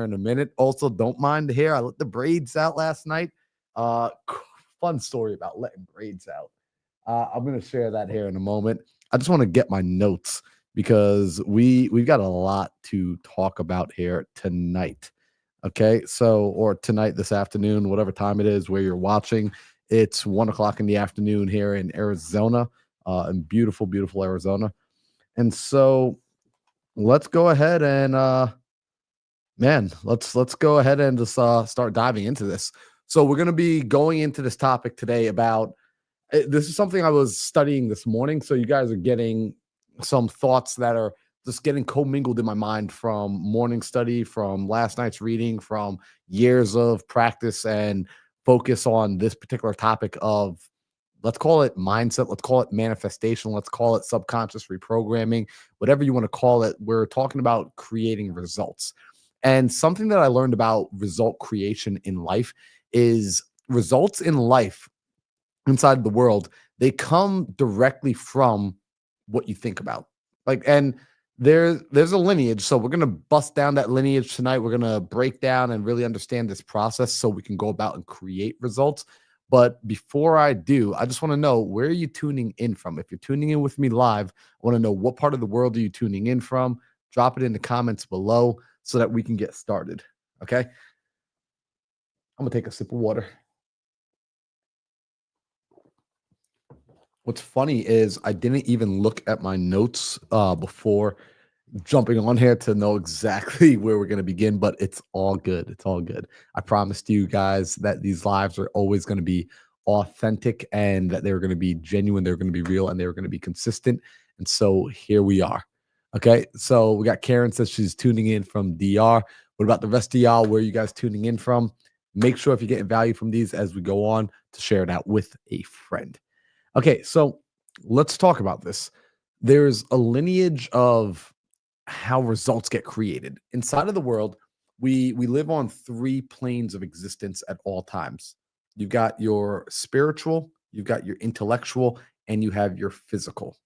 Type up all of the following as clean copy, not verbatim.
in a minute. Also, don't mind the hair. I let the braids out last night. Uh, Fun story about letting braids out. I'm gonna share that here in a moment. I just want to get my notes because we've got a lot to talk about here tonight. Okay, so or tonight, this afternoon, whatever time it is where you're watching. It's 1 o'clock in the afternoon here in Arizona, in beautiful, beautiful Arizona. And so let's go ahead and let's go ahead and just start diving into this. So we're going to be going into this topic today about this is something I was studying this morning. So you guys are getting some thoughts that are just getting commingled in my mind from morning study, from last night's reading, from years of practice and focus on this particular topic of, let's call it mindset, let's call it manifestation, let's call it subconscious reprogramming, whatever you want to call it. We're talking about creating results. And something that I learned about result creation in life is results in life inside the world, they come directly from what you think about. And there's a lineage. So we're gonna bust down that lineage tonight. We're gonna break down and really understand this process so we can go about and create results. But before I do, I just want to know, where are you tuning in from? If you're tuning in with me live, I want to know, what part of the world are you tuning in from? Drop it in the comments below so that we can get started. Okay. I'm gonna take a sip of water. What's funny is I didn't even look at my notes before jumping on here to know exactly where we're going to begin, but it's all good. It's all good. I promised you guys that these lives are always going to be authentic and that they're going to be genuine, they're going to be real, and they're going to be consistent. And so here we are. Okay. So we got Karen says she's tuning in from DR. What about the rest of y'all? Where are you guys tuning in from? Make sure if you're getting value from these as we go on to share it out with a friend. Okay, so let's talk about this. There's a lineage of how results get created. Inside of the world, we live on three planes of existence at all times. You've got your spiritual, you've got your intellectual, and you have your physical.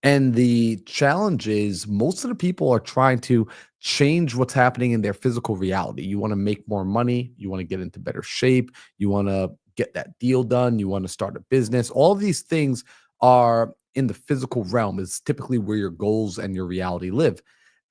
And the challenge is, most of the people are trying to change what's happening in their physical reality. You want to make more money, you want to get into better shape, you want to get that deal done, you want to start a business. All of these things are in the physical realm, is typically where your goals and your reality live.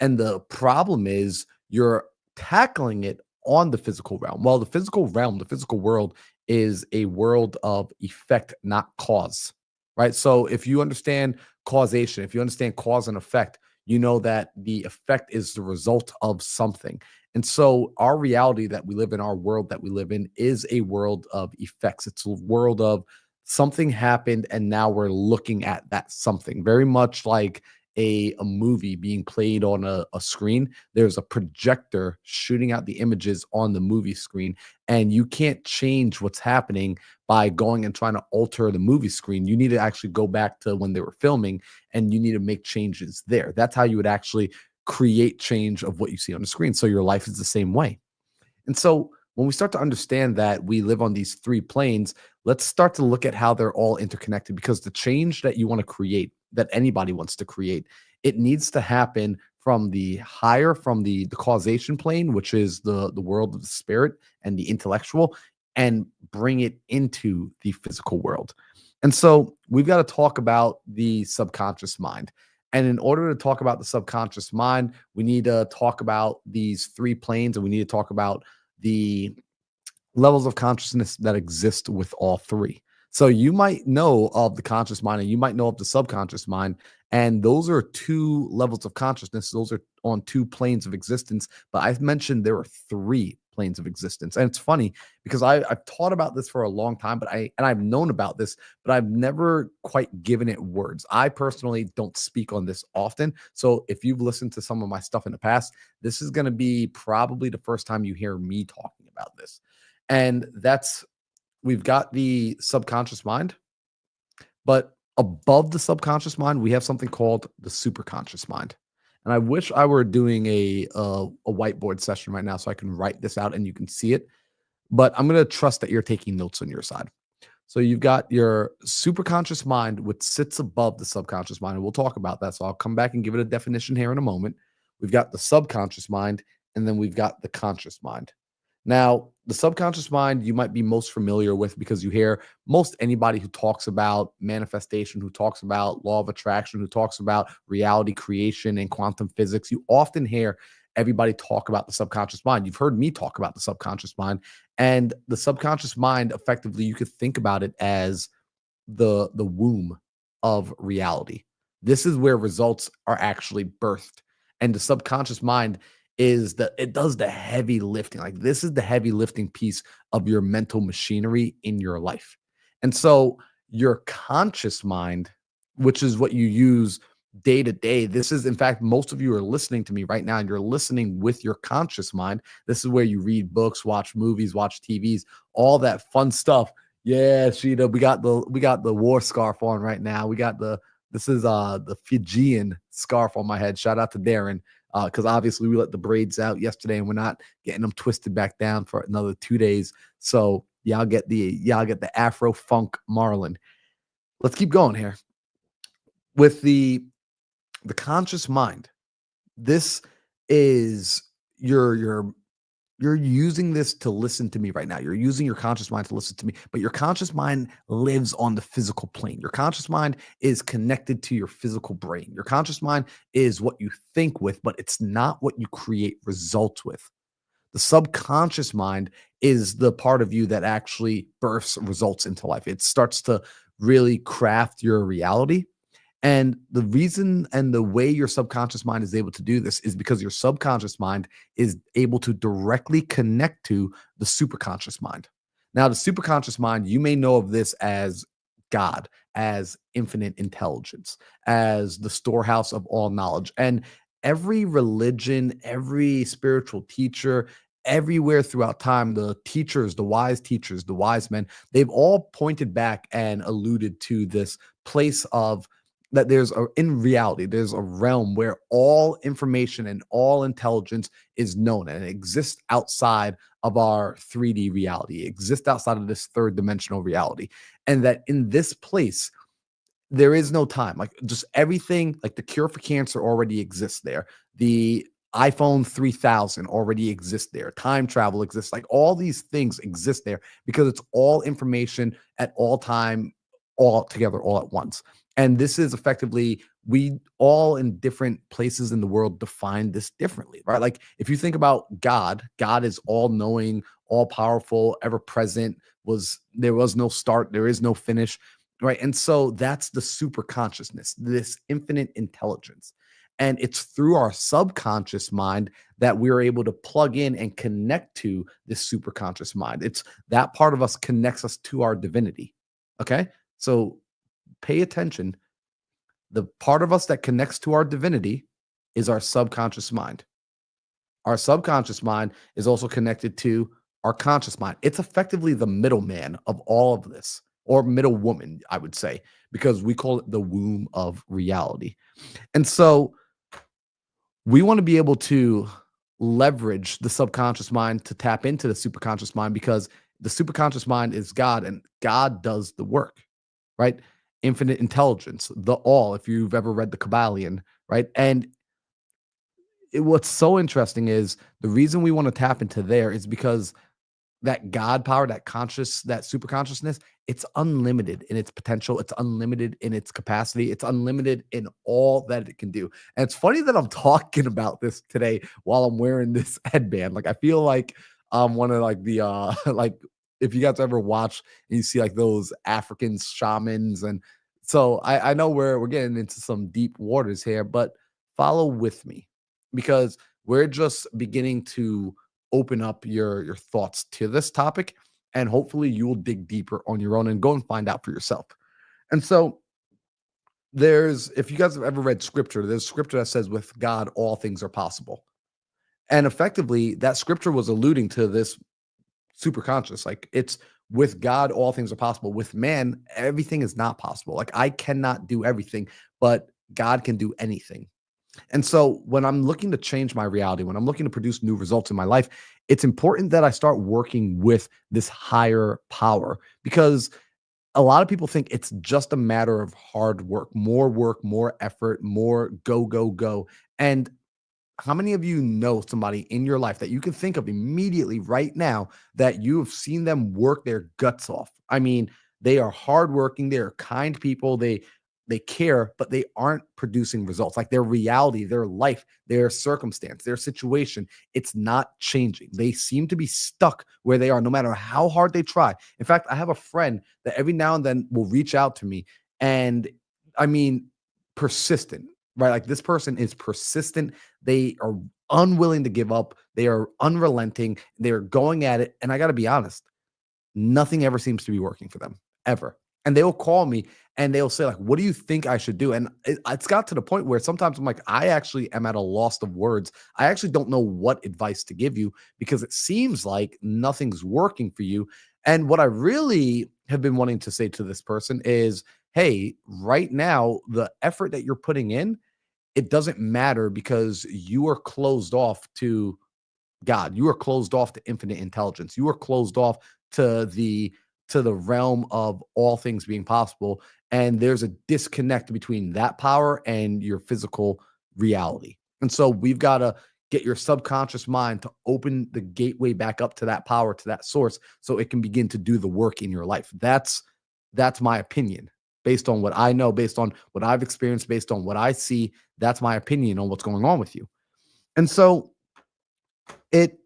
And the problem is, you're tackling it on the physical realm. Well, the physical realm, the physical world, is a world of effect, not cause. Right. So if you understand causation, if you understand cause and effect, you know that the effect is the result of something. And so our reality that we live in, our world that we live in, is a world of effects. It's a world of something happened and now we're looking at that something, very much like a movie being played on a screen. There's a projector shooting out the images on the movie screen, and you can't change what's happening by going and trying to alter the movie screen. You need to actually go back to when they were filming and you need to make changes there. That's how you would actually create change of what you see on the screen. So your life is the same way. And so when we start to understand that we live on these three planes, let's start to look at how they're all interconnected, because the change that you want to create, that anybody wants to create, it needs to happen from the higher, from the causation plane, which is the world of the spirit and the intellectual, and bring it into the physical world. And so we've got to talk about the subconscious mind. And in order to talk about the subconscious mind, we need to talk about these three planes, and we need to talk about the levels of consciousness that exist with all three. So you might know of the conscious mind and you might know of the subconscious mind. And those are two levels of consciousness. Those are on two planes of existence. But I've mentioned there are three planes of existence. And it's funny because I've taught about this for a long time, but I've known about this, but I've never quite given it words. I personally don't speak on this often. So if you've listened to some of my stuff in the past, this is going to be probably the first time you hear me talking about this. And that's, we've got the subconscious mind, but above the subconscious mind, we have something called the superconscious mind. And I wish I were doing a whiteboard session right now so I can write this out and you can see it. But I'm going to trust that you're taking notes on your side. So you've got your superconscious mind, which sits above the subconscious mind. And we'll talk about that. So I'll come back and give it a definition here in a moment. We've got the subconscious mind, and then we've got the conscious mind. Now, the subconscious mind you might be most familiar with because you hear most anybody who talks about manifestation, who talks about law of attraction, who talks about reality creation and quantum physics, you often hear everybody talk about the subconscious mind. You've heard me talk about the subconscious mind, and the subconscious mind effectively you could think about it as the womb of reality. This is where results are actually birthed. And the subconscious mind is that it does the heavy lifting. Like this is the heavy lifting piece of your mental machinery in your life. And so your conscious mind, which is what you use day to day, this is in fact most of you are listening to me right now and you're listening with your conscious mind. This is where you read books, watch movies, watch TVs, all that fun stuff. Yeah, Sheeta, we got the war scarf on right now. We got this is the Fijian scarf on my head. Shout out to Darren. Because obviously we let the braids out yesterday and we're not getting them twisted back down for another 2 days. So y'all get the Afro Funk Marlin. Let's keep going here with the conscious mind. This is your you're using this to listen to me right now. You're using your conscious mind to listen to me, but your conscious mind lives on the physical plane. Your conscious mind is connected to your physical brain. Your conscious mind is what you think with, but it's not what you create results with. The subconscious mind is the part of you that actually births results into life. It starts to really craft your reality, and the reason and the way your subconscious mind is able to do this is because your subconscious mind is able to directly connect to the superconscious mind. Now, the superconscious mind, you may know of this as God, as infinite intelligence, as the storehouse of all knowledge. And every religion, every spiritual teacher, everywhere throughout time, the teachers, the wise men, they've all pointed back and alluded to this place of that in reality there's a realm where all information and all intelligence is known and it exists outside of our 3D reality. It exists outside of this third dimensional reality, and that in this place there is no time. Like just everything, like the cure for cancer already exists there. The iPhone 3000 already exists there. Time travel exists. Like all these things exist there because it's all information at all time, all together, all at once. And this is effectively, we all in different places in the world define this differently, right? Like if you think about God, God is all knowing, all powerful, ever present, there was no start, there is no finish, right? And so that's the super consciousness, this infinite intelligence. And it's through our subconscious mind that we're able to plug in and connect to this super conscious mind. It's that part of us connects us to our divinity. Okay. So pay attention. The part of us that connects to our divinity is our subconscious mind. Our subconscious mind is also connected to our conscious mind. It's effectively the middleman of all of this, or middle woman, I would say, because we call it the womb of reality. And so we want to be able to leverage the subconscious mind to tap into the superconscious mind because the superconscious mind is God and God does the work, right? Infinite intelligence, the all, if you've ever read the Kabbalion, right? And what's so interesting is the reason we want to tap into there is because that God power, that conscious, that super consciousness, it's unlimited in its potential. It's unlimited in its capacity. It's unlimited in all that it can do. And it's funny that I'm talking about this today while I'm wearing this headband. Like I feel like I'm one of like the like if you guys ever watch and you see like those African shamans, and so I know we're getting into some deep waters here, but follow with me because we're just beginning to open up your thoughts to this topic, and hopefully you will dig deeper on your own and go and find out for yourself. And so there's, if you guys have ever read scripture, there's scripture that says with God all things are possible, and effectively that scripture was alluding to this super conscious. Like it's with God all things are possible, with man everything is not possible. Like I cannot do everything, but God can do anything. And so when I'm looking to change my reality, when I'm looking to produce new results in my life, it's important that I start working with this higher power because a lot of people think it's just a matter of hard work, more effort, more go, go, go. And How many of you know somebody in your life that you can think of immediately right now that you have seen them work their guts off? I mean, they are hardworking, they are kind people, they care, but they aren't producing results. Like their reality, their life, their circumstance, their situation, it's not changing. They seem to be stuck where they are, no matter how hard they try. In fact, I have a friend that every now and then will reach out to me, and I mean, persistent, right? Like this person is persistent. They are unwilling to give up. They are unrelenting. They're going at it. And I got to be honest, nothing ever seems to be working for them ever. And they'll call me and they'll say, like, what do you think I should do? And it's got to the point where sometimes I'm like, I actually am at a loss of words. I actually don't know what advice to give you because it seems like nothing's working for you. And what I really have been wanting to say to this person is, hey, right now, the effort that you're putting in, it doesn't matter because you are closed off to God. You are closed off to infinite intelligence. You are closed off to the realm of all things being possible. And there's a disconnect between that power and your physical reality. And so we've got to get your subconscious mind to open the gateway back up to that power, to that source, so it can begin to do the work in your life. That's my opinion. Based on what I know, based on what I've experienced, based on what I see, that's my opinion on what's going on with you. And so it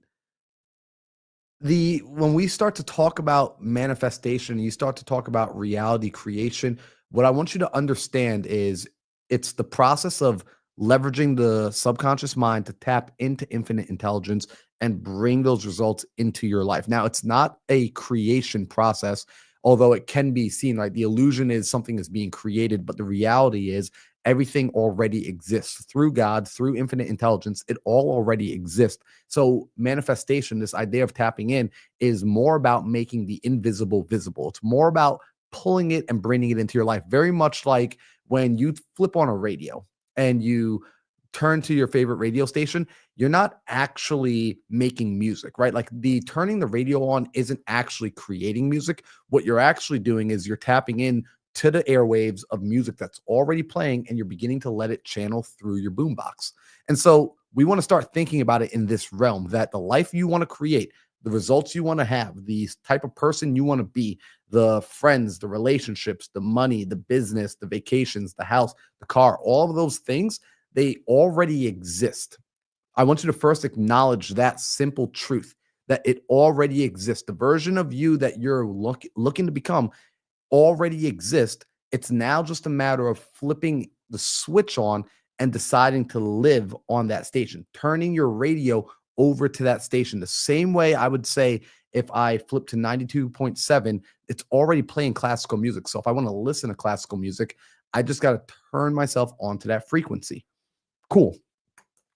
the when we start to talk about manifestation, you start to talk about reality creation, what I want you to understand is it's the process of leveraging the subconscious mind to tap into infinite intelligence and bring those results into your life. Now, it's not a creation process, although it can be seen, right? The illusion is something is being created, but the reality is everything already exists through God, through infinite intelligence. It all already exists. So manifestation, this idea of tapping in, is more about making the invisible visible. It's more about pulling it and bringing it into your life. Very much like when you flip on a radio and you turn to your favorite radio station, you're not actually making music, right? Like the turning the radio on isn't actually creating music. What you're actually doing is you're tapping in to the airwaves of music that's already playing and you're beginning to let it channel through your boombox. And so we want to start thinking about it in this realm that the life you want to create, the results you want to have, the type of person you want to be, the friends, the relationships, the money, the business, the vacations, the house, the car, all of those things, they already exist. I want you to first acknowledge that simple truth that it already exists. The version of you that you're looking to become already exist. It's now just a matter of flipping the switch on and deciding to live on that station, turning your radio over to that station. The same way I would say if I flip to 92.7, it's already playing classical music. So if I want to listen to classical music, I just got to turn myself onto that frequency. Cool.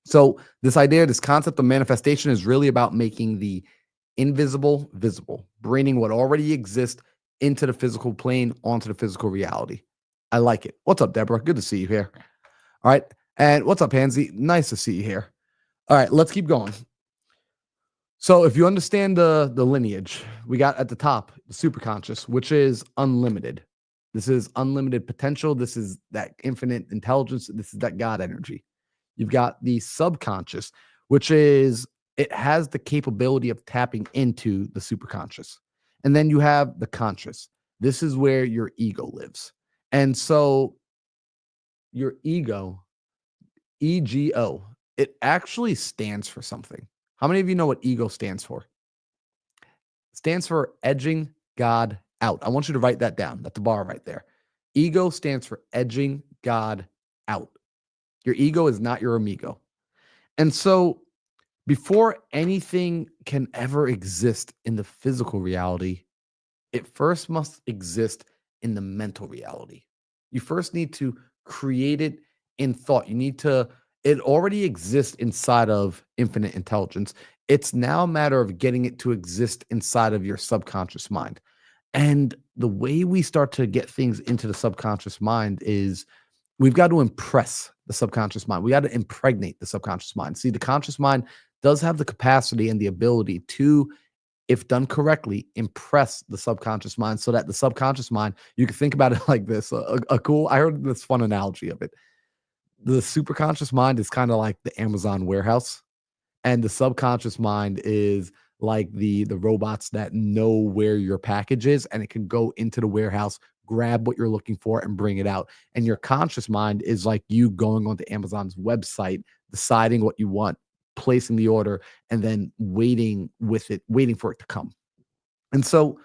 So this idea, this concept of manifestation is really about making the invisible visible, bringing what already exists into the physical plane, onto the physical reality. I like it. What's up, Deborah? Good to see you here. All right. And what's up, Pansy? Nice to see you here. All right, let's keep going. So if you understand the lineage, we got at the top the superconscious, which is unlimited. This is unlimited potential. This is that infinite intelligence. This is that God energy. You've got the subconscious, which is it has the capability of tapping into the superconscious. And then you have the conscious. This is where your ego lives. And so your ego, it actually stands for something. How many of you know what ego stands for? It stands for edging God out. I want you to write that down. That's the bar right there. Ego stands for edging God out. Your ego is not your amigo. And so before anything can ever exist in the physical reality, it first must exist in the mental reality. You first need to create it in thought. It already exists inside of infinite intelligence. It's now a matter of getting it to exist inside of your subconscious mind. And the way we start to get things into the subconscious mind is we've got to impress the subconscious mind. We got to impregnate the subconscious mind. See, the conscious mind does have the capacity and the ability to, if done correctly, impress the subconscious mind so that the subconscious mind, you can think about it like this. I heard this fun analogy of it. the superconscious mind is kind of like the Amazon warehouse, and the subconscious mind is like the robots that know where your package is, and it can go into the warehouse, grab what you're looking for, and bring it out. And your conscious mind is like you going onto Amazon's website, deciding what you want, placing the order, and then waiting for it to come. And so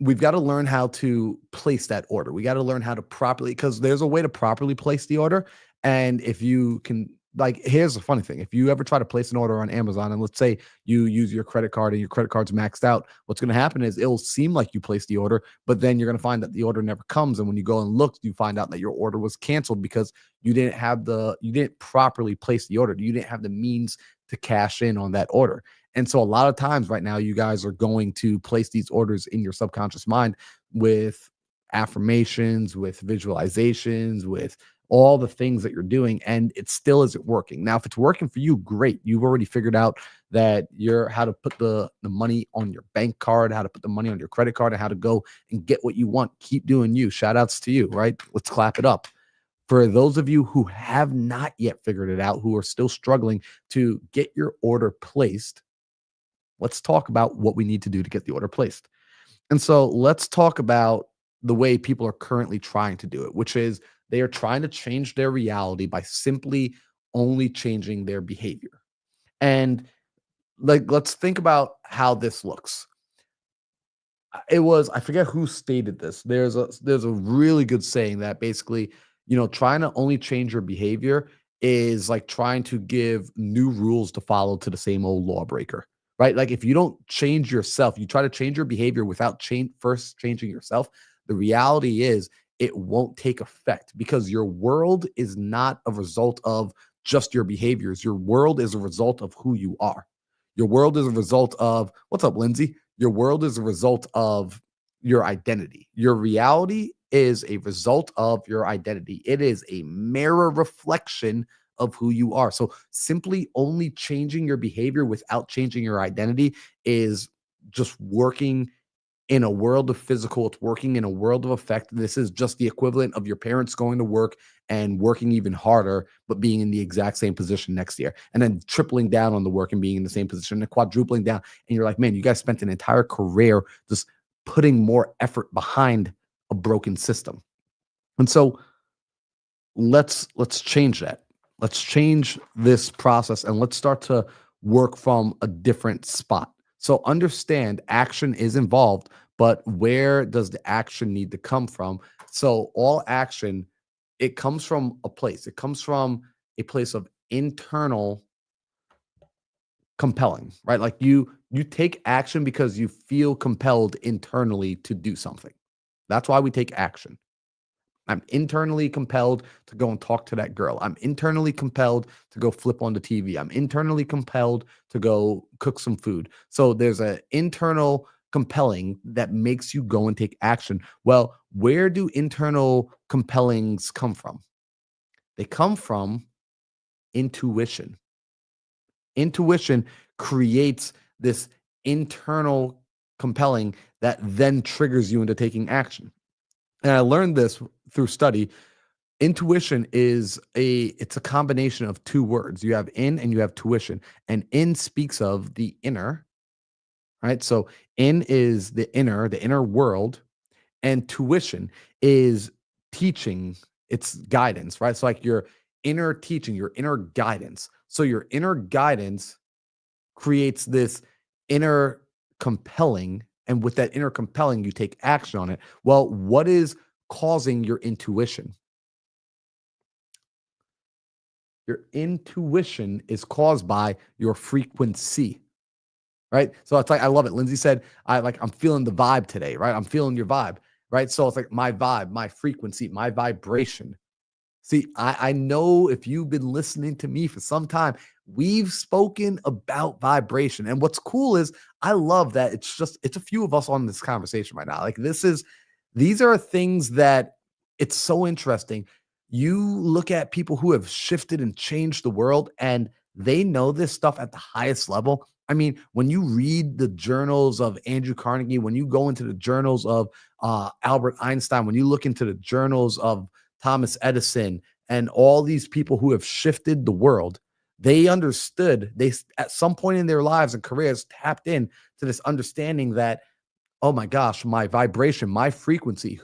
we've got to learn how to place that order. We got to learn how to properly, because there's a way to properly place the order. And if you can, like, here's the funny thing: if you ever try to place an order on Amazon, and let's say you use your credit card and your credit card's maxed out, what's going to happen is it'll seem like you placed the order, but then you're going to find that the order never comes. And when you go and look, you find out that your order was canceled because you didn't properly place the order. You didn't have the means to cash in on that order. And so a lot of times right now, you guys are going to place these orders in your subconscious mind with affirmations, with visualizations, with all the things that you're doing, and it still isn't working. Now, if it's working for you, great. You've already figured out that you're how to put the money on your bank card, how to put the money on your credit card, and how to go and get what you want. Keep doing you. Shout outs to you, right? Let's clap it up. For those of you who have not yet figured it out, who are still struggling to get your order placed, let's talk about what we need to do to get the order placed. And so let's talk about the way people are currently trying to do it, which is they are trying to change their reality by simply only changing their behavior. And like, let's think about how this looks. I forget who stated this. There's a really good saying that basically, trying to only change your behavior is like trying to give new rules to follow to the same old lawbreaker, right? Like if you don't change yourself, you try to change your behavior without first changing yourself. The reality is it won't take effect because your world is not a result of just your behaviors. Your world is a result of who you are. Your world is a result of what's up, Lindsay? Your world is a result of your identity. Your reality is a result of your identity. It is a mirror reflection of who you are. So simply only changing your behavior without changing your identity is just working in a world of physical. It's working in a world of effect. This is just the equivalent of your parents going to work and working even harder, but being in the exact same position next year, and then tripling down on the work and being in the same position and quadrupling down. And you're like, man, you guys spent an entire career just putting more effort behind a broken system. And so let's change that. Let's change this process and let's start to work from a different spot. So understand action is involved, but where does the action need to come from? So all action, it comes from a place. It comes from a place of internal compelling, right? Like you take action because you feel compelled internally to do something. That's why we take action. I'm internally compelled to go and talk to that girl. I'm internally compelled to go flip on the TV. I'm internally compelled to go cook some food. So there's an internal compelling that makes you go and take action. Well, where do internal compellings come from? They come from intuition. Intuition creates this internal compelling that then triggers you into taking action. And I learned this through study. Intuition it's a combination of two words. You have in and you have tuition. And in speaks of the inner, right? So in is the inner world, and tuition is teaching, it's guidance, right? So like your inner teaching, your inner guidance. So your inner guidance creates this inner compelling, and with that inner compelling, you take action on it. Well, what is causing your intuition? Your intuition is caused by your frequency, right? So it's like, I love it. Lindsay said, I'm feeling the vibe today, right? I'm feeling your vibe, right? So it's like my vibe, my frequency, my vibration. See, I know if you've been listening to me for some time, we've spoken about vibration. And what's cool is I love that it's a few of us on this conversation right now. Like these are things that it's so interesting. You look at people who have shifted and changed the world, and they know this stuff at the highest level. I mean, when you read the journals of Andrew Carnegie, when you go into the journals of Albert Einstein, when you look into the journals of Thomas Edison and all these people who have shifted the world, they understood, at some point in their lives and careers tapped in to this understanding that, oh my gosh, my vibration, my frequency,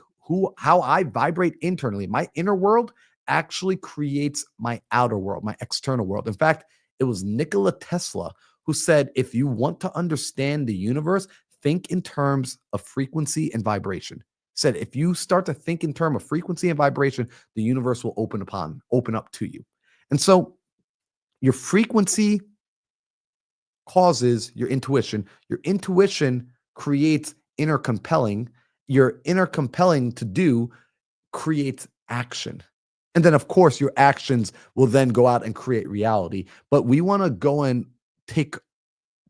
how I vibrate internally, my inner world actually creates my outer world, my external world. In fact, it was Nikola Tesla who said, if you want to understand the universe, think in terms of frequency and vibration. Said if you start to think in terms of frequency and vibration, the universe will open up to you. And so your frequency causes your intuition. Your intuition creates inner compelling. Your inner compelling to do creates action. And then, of course, your actions will then go out and create reality. But we want to go and take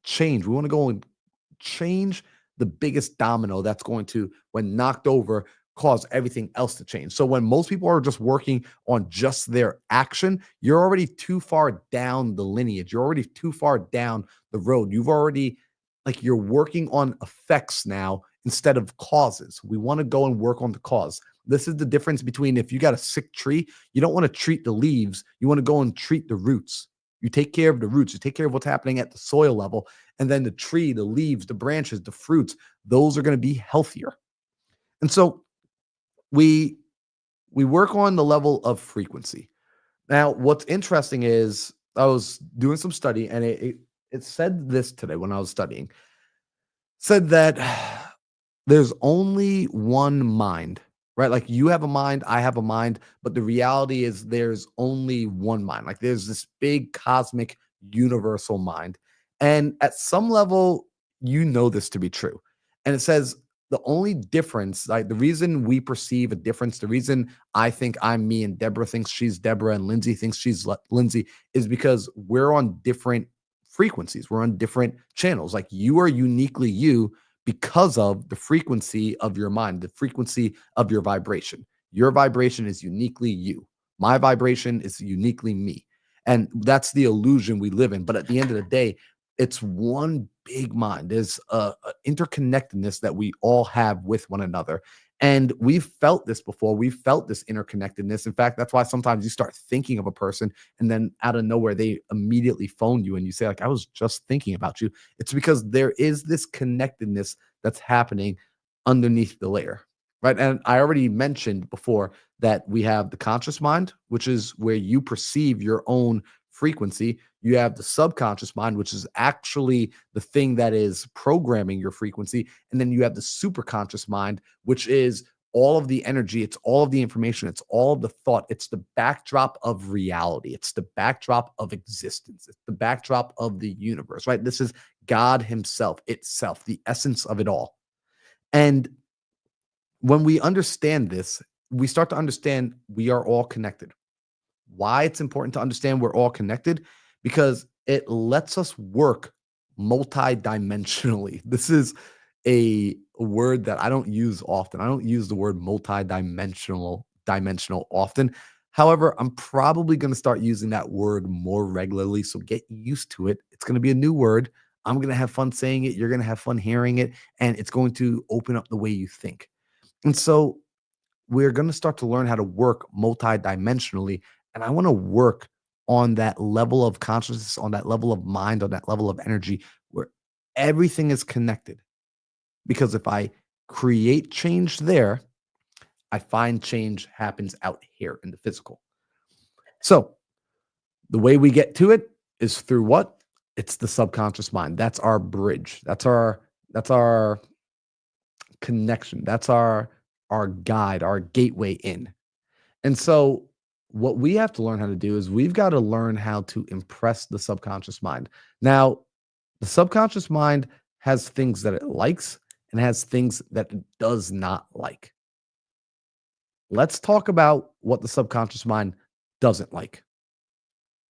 change. We want to go and change the biggest domino that's going to, when knocked over, cause everything else to change. So when most people are just working on just their action, you're already too far down the lineage. You're already too far down the road. You've already, like, you're working on effects now instead of causes. We want to go and work on the cause. This is the difference between, if you got a sick tree, you don't want to treat the leaves. You want to go and treat the roots. You take care of the roots. You take care of what's happening at the soil level. And then the tree, the leaves, the branches, the fruits, those are going to be healthier. And so we work on the level of frequency. Now, what's interesting is I was doing some study, and it said this today when I was studying. Said that there's only one mind, right? Like, you have a mind, I have a mind, but the reality is there's only one mind. Like, there's this big cosmic universal mind. And at some level, you know this to be true. And it says the only difference, like the reason we perceive a difference, the reason I think I'm me and Deborah thinks she's Deborah and Lindsay thinks she's Lindsay, is because we're on different frequencies. We're on different channels. Like, you are uniquely you because of the frequency of your mind, the frequency of your vibration. Your vibration is uniquely you. My vibration is uniquely me. And that's the illusion we live in. But at the end of the day, it's one big mind. There's a interconnectedness that we all have with one another. And we've felt this before. We've felt this interconnectedness. In fact, that's why sometimes you start thinking of a person and then out of nowhere, they immediately phone you and you say, like, I was just thinking about you. It's because there is this connectedness that's happening underneath the layer, right? And I already mentioned before that we have the conscious mind, which is where you perceive your own frequency. You have the subconscious mind, which is actually the thing that is programming your frequency. And then you have the superconscious mind, which is all of the energy, it's all of the information, it's all of the thought, it's the backdrop of reality, it's the backdrop of existence, it's the backdrop of the universe, right? This is God Himself, itself, the essence of it all. And when we understand this, we start to understand we are all connected. Why it's important to understand we're all connected? Because it lets us work multidimensionally. This is a word that I don't use often. I don't use the word dimensional often. However, I'm probably going to start using that word more regularly. So get used to it. It's going to be a new word. I'm going to have fun saying it. You're going to have fun hearing it. And it's going to open up the way you think. And so we're going to start to learn how to work multidimensionally. And I want to work on that level of consciousness, on that level of mind, on that level of energy where everything is connected. Because if I create change there, I find change happens out here in the physical. So the way we get to it is through what? It's the subconscious mind. That's our bridge. That's our connection. That's our guide, our gateway in. And so what we have to learn how to do is we've got to learn how to impress the subconscious mind. Now, the subconscious mind has things that it likes and has things that it does not like. Let's talk about what the subconscious mind doesn't like.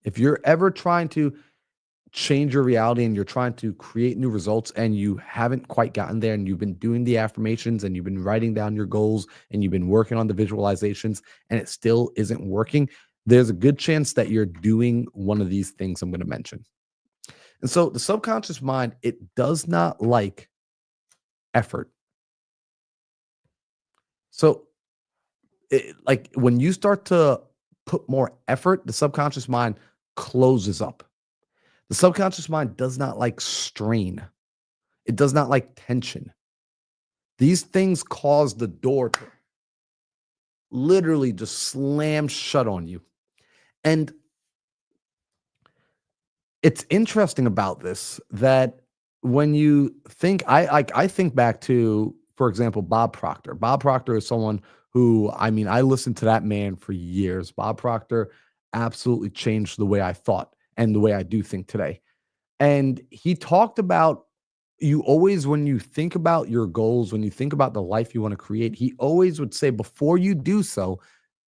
If you're ever trying to change your reality and you're trying to create new results and you haven't quite gotten there and you've been doing the affirmations and you've been writing down your goals and you've been working on the visualizations and it still isn't working, there's a good chance that you're doing one of these things I'm going to mention. And so the subconscious mind, it does not like effort. So like when you start to put more effort, the subconscious mind closes up. The subconscious mind does not like strain. It does not like tension. These things cause the door to literally just slam shut on you. And it's interesting about this that when you think, I think back to, for example, Bob Proctor. Bob Proctor is someone who, I mean, I listened to that man for years. Bob Proctor absolutely changed the way I thought and the way I do think today. And he talked about, you always, when you think about your goals, when you think about the life you want to create, he always would say, before you do so,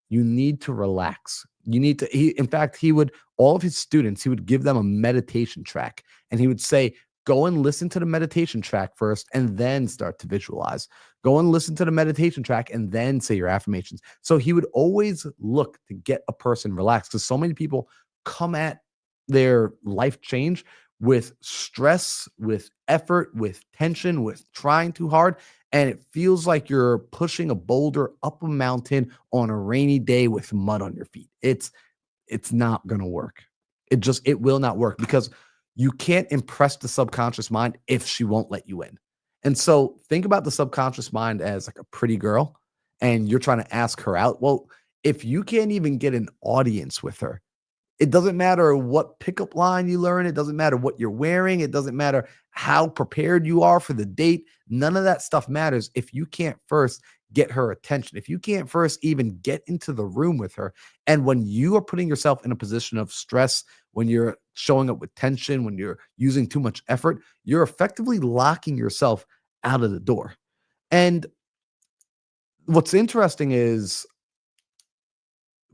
you need to relax. You need to, in fact, he would, all of his students, he would give them a meditation track and he would say, go and listen to the meditation track first and then start to visualize. Go and listen to the meditation track and then say your affirmations. So he would always look to get a person relaxed because so many people come at their life change with stress, with effort, with tension, with trying too hard. And it feels like you're pushing a boulder up a mountain on a rainy day with mud on your feet. It's not going to work. It will not work because you can't impress the subconscious mind if she won't let you in. And so think about the subconscious mind as like a pretty girl and you're trying to ask her out. Well, if you can't even get an audience with her, it doesn't matter what pickup line you learn. It doesn't matter what you're wearing. It doesn't matter how prepared you are for the date. None of that stuff matters if you can't first get her attention. If you can't first even get into the room with her. And when you are putting yourself in a position of stress, when you're showing up with tension, when you're using too much effort, you're effectively locking yourself out of the door. And what's interesting is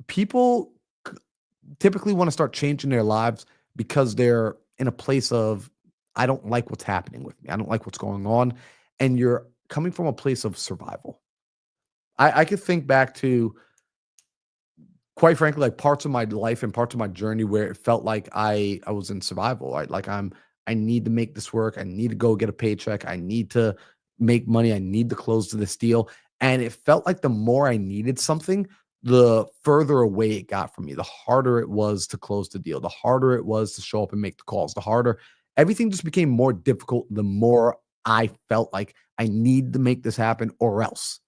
people typically want to start changing their lives because they're in a place of, I don't like what's happening with me. I don't like what's going on. And you're coming from a place of survival. I could think back to, quite frankly, like parts of my life and parts of my journey where it felt like I was in survival. Right? Like I need to make this work. I need to go get a paycheck. I need to make money. I need to close to this deal. And it felt like the more I needed something, the further away it got from me, the harder it was to close the deal, the harder it was to show up and make the calls, the harder everything just became more difficult. The more I felt like I need to make this happen or else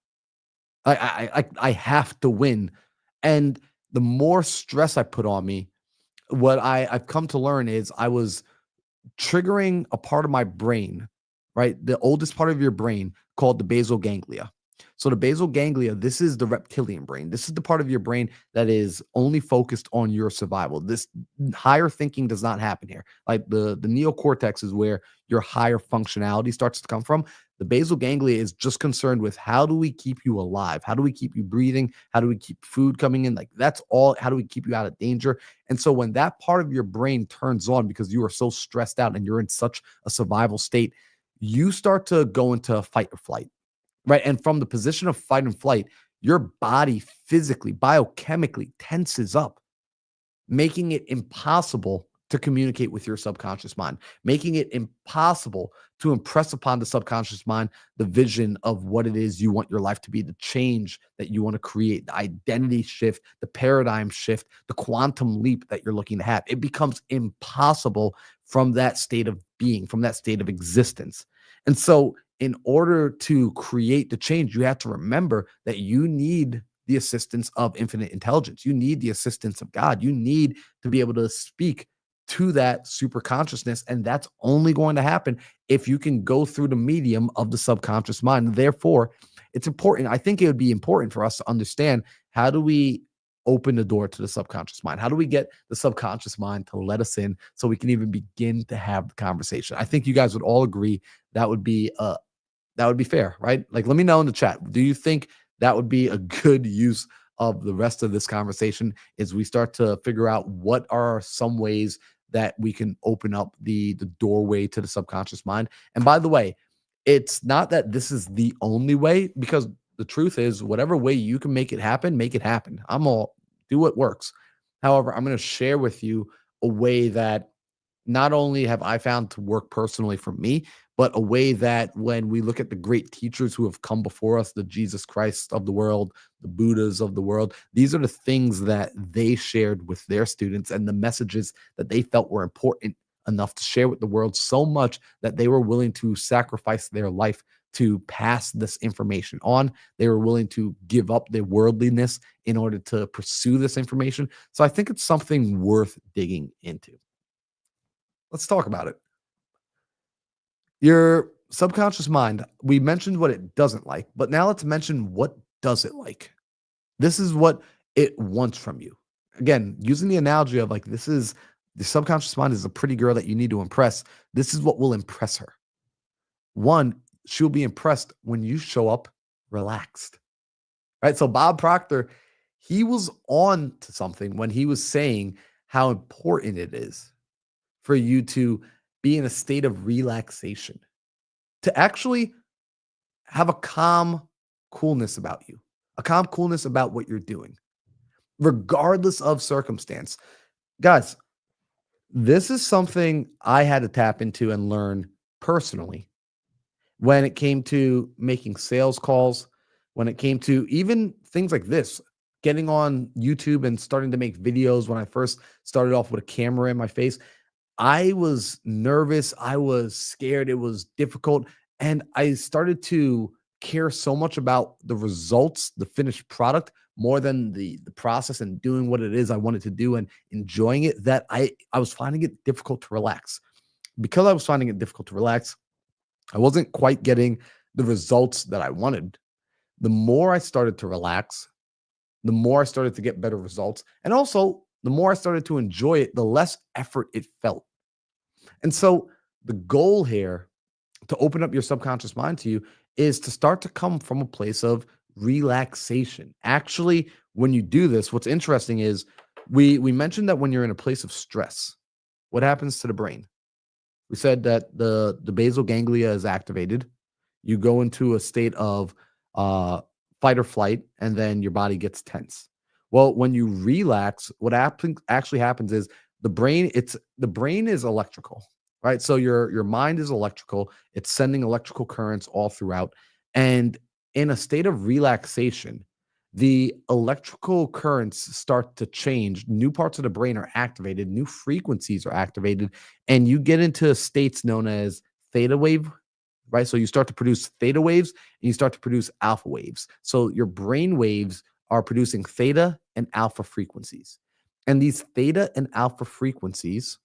I have to win. And the more stress I put on me, what I've come to learn is I was triggering a part of my brain, right? The oldest part of your brain called the basal ganglia. So the basal ganglia, this is the reptilian brain. This is the part of your brain that is only focused on your survival. This higher thinking does not happen here. Like the neocortex is where your higher functionality starts to come from. The basal ganglia is just concerned with how do we keep you alive? How do we keep you breathing? How do we keep food coming in? Like that's all. How do we keep you out of danger? And so when that part of your brain turns on because you are so stressed out and you're in such a survival state, you start to go into fight or flight, right? And from the position of fight and flight, your body physically, biochemically tenses up, making it impossible to communicate with your subconscious mind, making it impossible to impress upon the subconscious mind the vision of what it is you want your life to be, the change that you want to create, the identity shift, the paradigm shift, the quantum leap that you're looking to have. It becomes impossible from that state of being, from that state of existence. And so, in order to create the change, you have to remember that you need the assistance of infinite intelligence. You need the assistance of God. You need to be able to speak to that super consciousness. And that's only going to happen if you can go through the medium of the subconscious mind. Therefore, it's important. I think it would be important for us to understand, how do we open the door to the subconscious mind? How do we get the subconscious mind to let us in so we can even begin to have the conversation? I think you guys would all agree that would be fair, right? Like, let me know in the chat. Do you think that would be a good use of the rest of this conversation, is we start to figure out what are some ways that we can open up the doorway to the subconscious mind? And by the way, it's not that this is the only way, because the truth is, whatever way you can make it happen, make it happen. I'm all, do what works. However, I'm going to share with you a way that not only have I found to work personally for me, but a way that when we look at the great teachers who have come before us, the Jesus Christ of the world, the Buddhas of the world, these are the things that they shared with their students and the messages that they felt were important enough to share with the world so much that they were willing to sacrifice their life to pass this information on. They were willing to give up their worldliness in order to pursue this information. So I think it's something worth digging into. Let's talk about it. Your subconscious mind, we mentioned what it doesn't like, but now let's mention what does it like. This is what it wants from you. Again, using the analogy of like, this is the subconscious mind is a pretty girl that you need to impress. This is what will impress her. One, she'll be impressed when you show up relaxed, right? So Bob Proctor, he was on to something when he was saying how important it is for you to be in a state of relaxation, to actually have a calm coolness about you, a calm coolness about what you're doing, regardless of circumstance. Guys, this is something I had to tap into and learn personally when it came to making sales calls, when it came to even things like this, getting on YouTube and starting to make videos. When I first started off with a camera in my face, I was nervous. I was scared. It was difficult. And I started to care so much about the results, the finished product, more than the process and doing what it is I wanted to do and enjoying it, that I was finding it difficult to relax. Because I was finding it difficult to relax, I wasn't quite getting the results that I wanted. The more I started to relax, the more I started to get better results. And also, the more I started to enjoy it, the less effort it felt. And so, the goal here to open up your subconscious mind to you is to start to come from a place of relaxation. Actually, when you do this, what's interesting is we mentioned that when you're in a place of stress, what happens to the brain? We said that the basal ganglia is activated. You go into a state of uh, fight or flight, and then your body gets tense. Well, when you relax, what actually happens is the brain is electrical, right? So your mind is electrical. It's sending electrical currents all throughout, and in a state of relaxation, the electrical currents start to change. New parts of the brain are activated. New frequencies are activated, and you get into states known as theta wave, right? So you start to produce theta waves and you start to produce alpha waves. So your brain waves are producing theta and alpha frequencies. And these theta and alpha frequencies,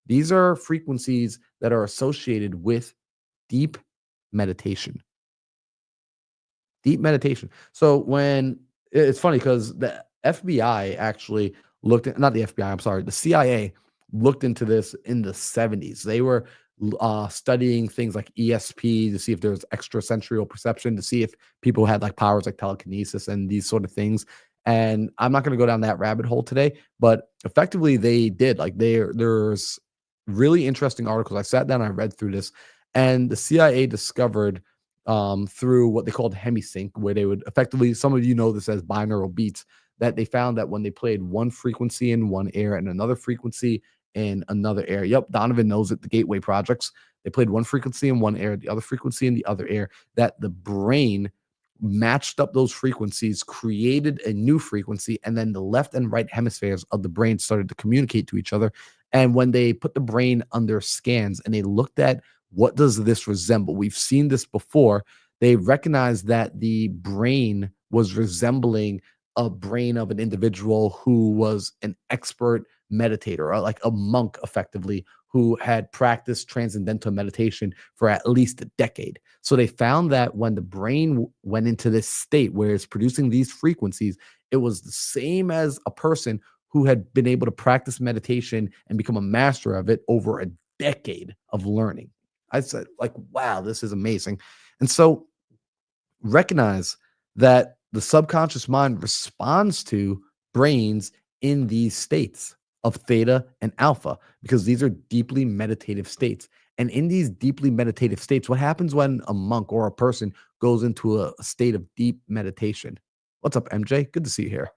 these are frequencies that are associated with deep meditation. Deep meditation. So when it's funny because the FBI actually looked at, not the FBI, I'm sorry, the CIA looked into this in the 70s. They were studying things like ESP to see if there's extrasensory perception, to see if people had like powers like telekinesis and these sort of things. And I'm not going to go down that rabbit hole today, but effectively they did. Like there's really interesting articles. I sat down, I read through this, and the CIA discovered through what they called hemisync, where they would effectively, some of you know this as binaural beats, that they found that when they played one frequency in one air and another frequency in another air. Yep, Donovan knows it, the Gateway Projects. They played one frequency in one air, the other frequency in the other air, that the brain matched up those frequencies, created a new frequency, and then the left and right hemispheres of the brain started to communicate to each other. And when they put the brain under scans and they looked at what does this resemble, we've seen this before, they recognized that the brain was resembling a brain of an individual who was an expert meditator, or like a monk effectively, who had practiced transcendental meditation for at least a decade. So they found that when the brain went into this state where it's producing these frequencies, it was the same as a person who had been able to practice meditation and become a master of it over a decade of learning. I said, like, wow, this is amazing. And so recognize that the subconscious mind responds to brains in these states of theta and alpha because these are deeply meditative states. And in these deeply meditative states, what happens when a monk or a person goes into a state of deep meditation? What's up, MJ? Good to see you here.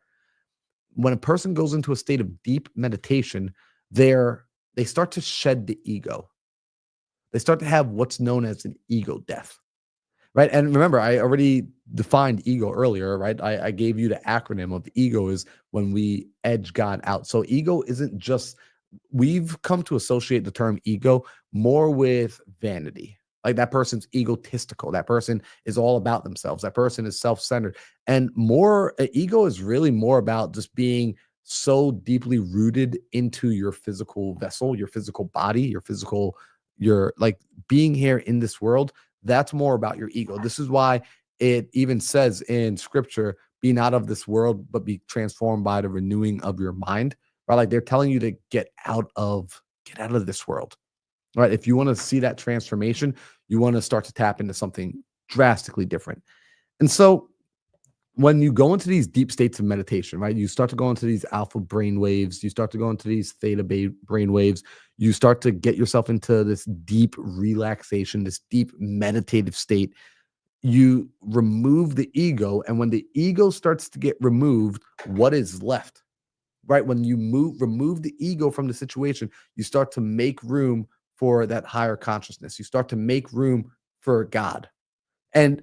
When a person goes into a state of deep meditation, their they start to shed the ego. They start to have what's known as an ego death, right? And remember, I already defined ego earlier, right? I gave you the acronym of the ego is when we edge God out. So ego isn't just, we've come to associate the term ego more with vanity. Like that person's egotistical. That person is all about themselves. That person is self-centered. And more ego is really more about just being so deeply rooted into your physical vessel, your physical body, your physical, your like being here in this world. That's more about your ego. This is why it even says in scripture, be not of this world, but be transformed by the renewing of your mind. Right? Like they're telling you to get out of this world. Right? If you want to see that transformation, you want to start to tap into something drastically different. And so when you go into these deep states of meditation, right, you start to go into these alpha brain waves, you start to go into these theta brain waves, you start to get yourself into this deep relaxation, this deep meditative state. You remove the ego. And when the ego starts to get removed, what is left? Right? When you remove the ego from the situation, you start to make room for that higher consciousness. You start to make room for God. And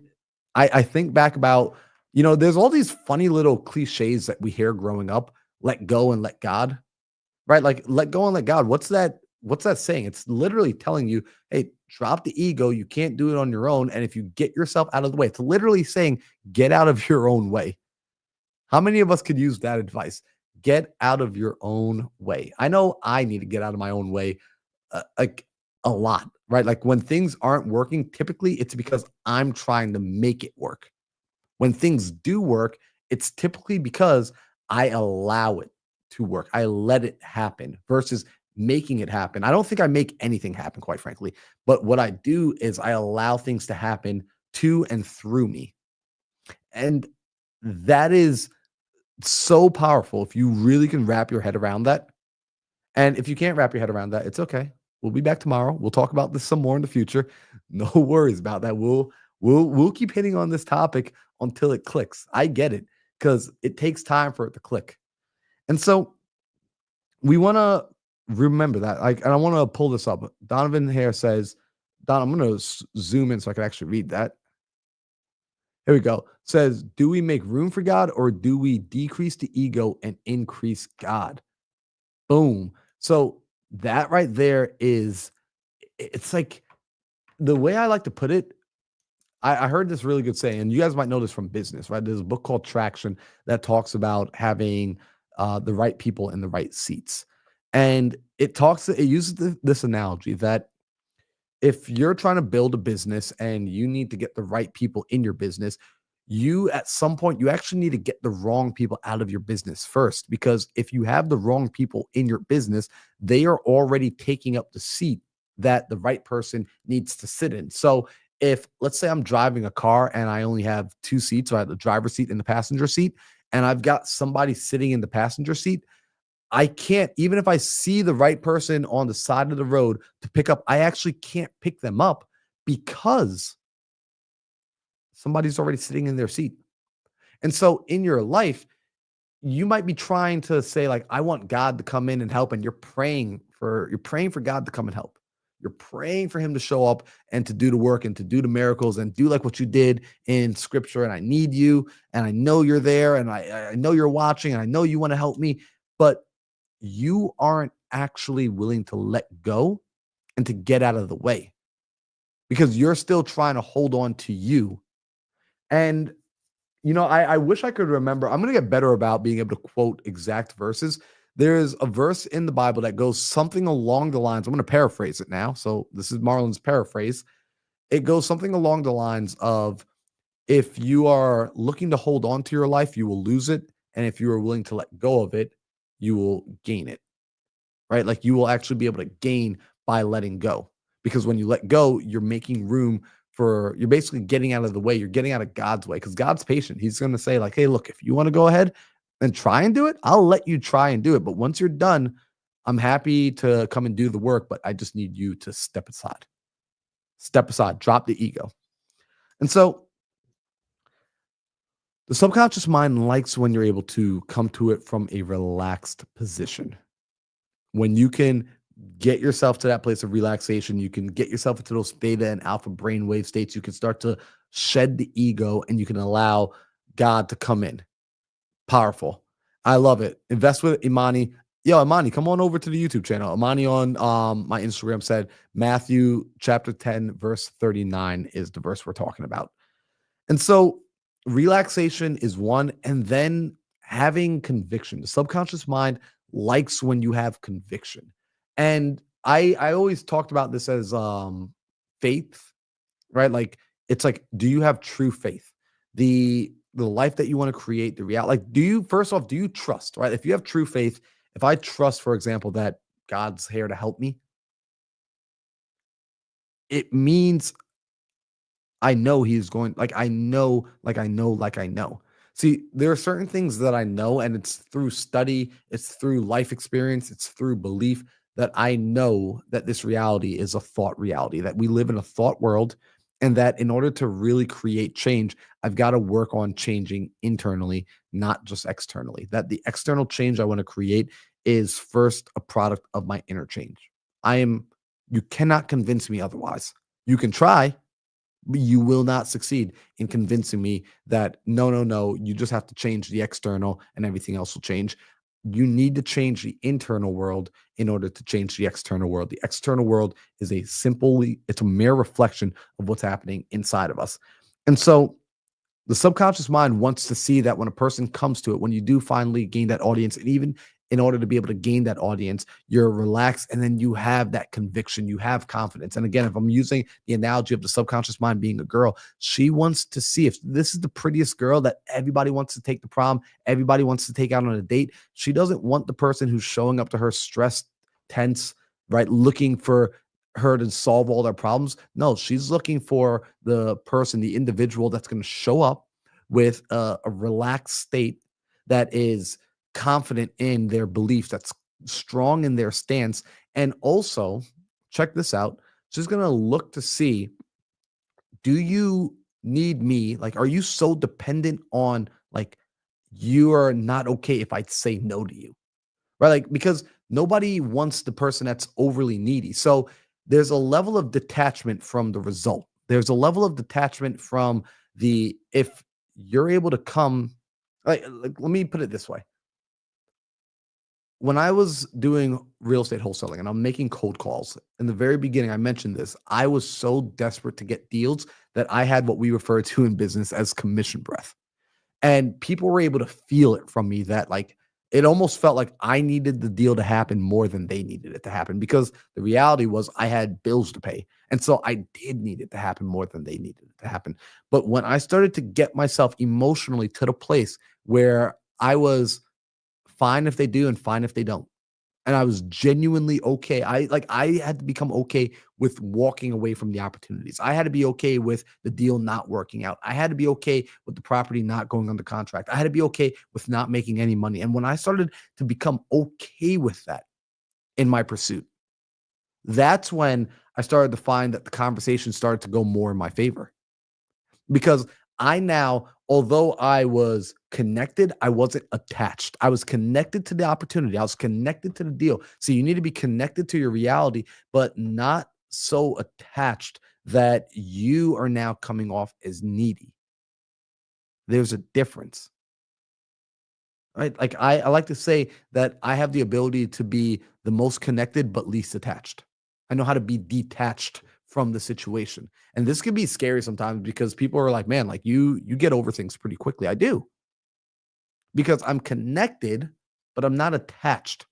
I think back about, there's all these funny little cliches that we hear growing up, let go and let God, right? Like let go and let God. What's that saying? It's literally telling you, hey, drop the ego. You can't do it on your own. And if you get yourself out of the way, it's literally saying, get out of your own way. How many of us could use that advice? Get out of your own way. I know I need to get out of my own way like a lot, right? Like when things aren't working, typically it's because I'm trying to make it work. When things do work, it's typically because I allow it to work. I let it happen versus making it happen. I don't think I make anything happen, quite frankly. But what I do is I allow things to happen to and through me. And that is so powerful if you really can wrap your head around that. And if you can't wrap your head around that, it's okay. We'll be back tomorrow. We'll talk about this some more in the future. No worries about that. We'll keep hitting on this topic until it clicks. I get it because it takes time for it to click. And so we want to remember that. Like, and I want to pull this up. Donovan here says, Don, I'm going to zoom in so I can actually read that. Here we go. Says, do we make room for God or do we decrease the ego and increase God? Boom. So that right there is, it's like the way I like to put it. I heard this really good saying, and you guys might know this from business, right? There's a book called Traction that talks about having the right people in the right seats. And it uses this analogy that if you're trying to build a business and you need to get the right people in your business, you at some point you actually need to get the wrong people out of your business first, because if you have the wrong people in your business, they are already taking up the seat that the right person needs to sit in. So if, let's say, I'm driving a car and I only have two seats, so I have the driver's seat and the passenger seat, and I've got somebody sitting in the passenger seat, I can't, even if I see the right person on the side of the road to pick up, I actually can't pick them up because somebody's already sitting in their seat. And so in your life, you might be trying to say, like, I want God to come in and help, and you're praying for God to come and help. You're praying for him to show up and to do the work and to do the miracles and do like what you did in scripture. And I need you, and I know you're there, and I know you're watching, and I know you want to help me, but you aren't actually willing to let go and to get out of the way because you're still trying to hold on to you. And I wish I could remember. I'm going to get better about being able to quote exact verses. There's a verse in the Bible that goes something along the lines. I'm going to paraphrase it now. So this is Marlon's paraphrase. It goes something along the lines of, if you are looking to hold on to your life, you will lose it. And if you are willing to let go of it, you will gain it, right? Like you will actually be able to gain by letting go. Because when you let go, you're making room you're basically getting out of the way. You're getting out of God's way because God's patient. He's going to say, like, hey, look, if you want to go ahead and try and do it, I'll let you try and do it. But once you're done, I'm happy to come and do the work, but I just need you to step aside, drop the ego. And so the subconscious mind likes when you're able to come to it from a relaxed position, when you can get yourself to that place of relaxation. You can get yourself into those theta and alpha brainwave states. You can start to shed the ego and you can allow God to come in. Powerful. I love it. Invest with Imani. Yo, Imani, come on over to the YouTube channel. Imani on my Instagram said Matthew chapter 10, verse 39 is the verse we're talking about. And so relaxation is one, and then having conviction. The subconscious mind likes when you have conviction. And I always talked about this as faith, right? Like it's like, do you have true faith? The life that you want to create, the reality. Like, do you first off, do you trust, right? If you have true faith, if I trust, for example, that God's here to help me, it means I know he's going, like I know, like I know, like I know. See, there are certain things that I know, and it's through study, it's through life experience, it's through belief that I know that this reality is a thought reality, that we live in a thought world, and that in order to really create change, I've got to work on changing internally, not just externally. That the external change I want to create is first a product of my inner change. I am, you cannot convince me otherwise. You can try, but you will not succeed in convincing me that no, no, no, you just have to change the external and everything else will change. You need to change the internal world in order to change the external world. The external world is it's a mere reflection of what's happening inside of us. And so the subconscious mind wants to see that when a person comes to it, when you do finally gain that audience, and even in order to be able to gain that audience, you're relaxed and then you have that conviction, you have confidence. And again, if I'm using the analogy of the subconscious mind being a girl, she wants to see if this is the prettiest girl that everybody wants to take to prom, everybody wants to take out on a date. She doesn't want the person who's showing up to her stressed, tense, right? Looking for her to solve all their problems. No, she's looking for the person, the individual that's going to show up with a relaxed state that is confident in their belief, that's strong in their stance. And also, check this out. She's going to look to see, do you need me? Like, are you so dependent on, like, you are not okay if I say no to you? Right? Like, because nobody wants the person that's overly needy. So there's a level of detachment from the result. There's a level of detachment from if you're able to come, like let me put it this way. When I was doing real estate wholesaling and I'm making cold calls in the very beginning, I mentioned this. I was so desperate to get deals that I had what we refer to in business as commission breath. And people were able to feel it from me that like it almost felt like I needed the deal to happen more than they needed it to happen, because the reality was I had bills to pay. And so I did need it to happen more than they needed it to happen. But when I started to get myself emotionally to the place where I was fine if they do and fine if they don't, and I was genuinely okay. I had to become okay with walking away from the opportunities. I had to be okay with the deal not working out. I had to be okay with the property not going under contract. I had to be okay with not making any money. And when I started to become okay with that in my pursuit, that's when I started to find that the conversation started to go more in my favor. Because I now, although I was connected, I wasn't attached. I was connected to the opportunity. I was connected to the deal. So you need to be connected to your reality, but not so attached that you are now coming off as needy. There's a difference, right? Like I like to say that I have the ability to be the most connected, but least attached. I know how to be detached from the situation. And this can be scary sometimes because people are like, man, like you get over things pretty quickly. I do, because I'm connected, but I'm not attached.